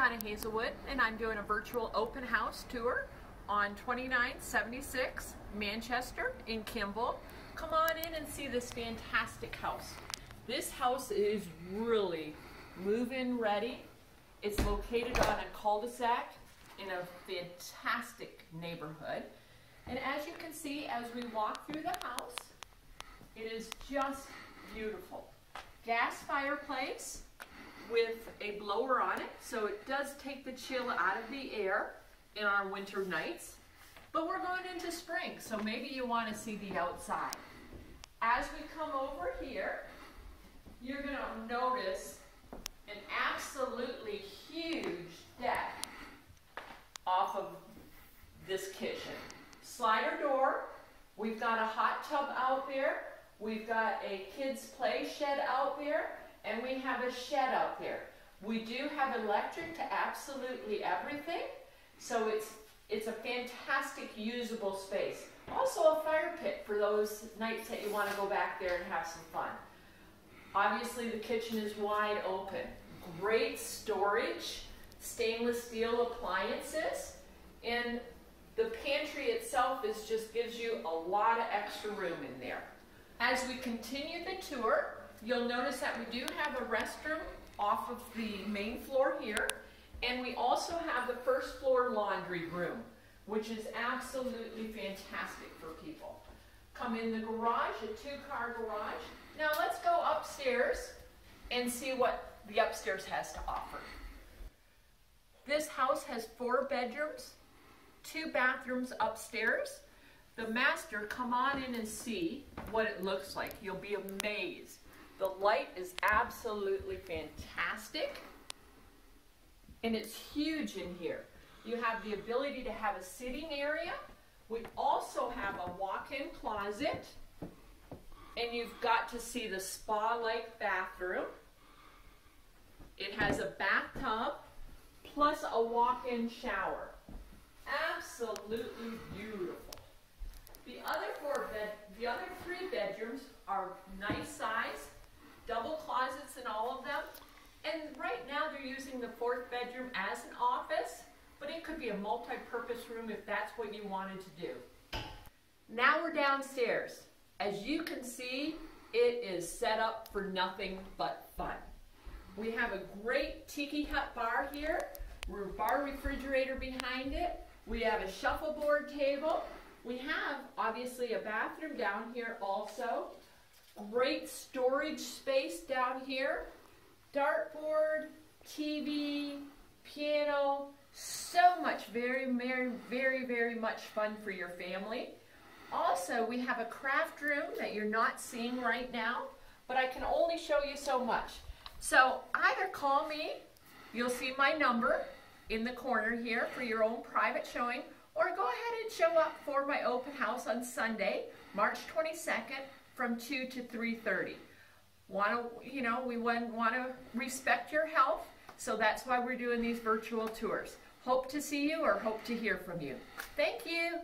Donna Hazelwood, and I'm doing a virtual open house tour on 2976 Manchester in Kimball. Come on in and see this fantastic house. This house is really move-in ready. It's located on a cul-de-sac in a fantastic neighborhood. And as you can see, as we walk through the house, it is just beautiful. Gas fireplace with a blower on it, so it does take the chill out of the air in our winter nights. But we're going into spring, so maybe you want to see the outside. As we come over here, you're going to notice an absolutely huge deck off of this kitchen. Slider door, we've got a hot tub out there, we've got a kids' play shed out there, and we have a shed out there. We do have electric to absolutely everything, so it's a fantastic usable space. Also a fire pit for those nights that you want to go back there and have some fun. Obviously the kitchen is wide open. Great storage, stainless steel appliances, and the pantry itself just gives you a lot of extra room in there. As we continue the tour, you'll notice that we do have a restroom off of the main floor here, and we also have the first floor laundry room, which is absolutely fantastic for people. Come in the garage, a two-car garage. Now let's go upstairs and see what the upstairs has to offer. This house has 4 bedrooms, 2 bathrooms upstairs. The master, come on in and see what it looks like. You'll be amazed. The light is absolutely fantastic, and it's huge in here. You have the ability to have a sitting area. We also have a walk-in closet, and you've got to see the spa-like bathroom. It has a bathtub plus a walk-in shower. Absolutely beautiful. The other 3 bedrooms are nice size, double closets in all of them. And right now they're using the 4th bedroom as an office, but it could be a multi-purpose room if that's what you wanted to do. Now we're downstairs. As you can see, it is set up for nothing but fun. We have a great tiki hut bar here, bar refrigerator behind it. We have a shuffleboard table. We have, obviously, a bathroom down here also. Great storage space down here. Dartboard, TV, piano, so much, very much fun for your family. Also, we have a craft room that you're not seeing right now, but I can only show you so much. So either call me, you'll see my number in the corner here for your own private showing, or go ahead and show up for my open house on Sunday, March 22nd from 2 to 3:30. We want to respect your health, so that's why we're doing these virtual tours. Hope to see you or hope to hear from you. Thank you.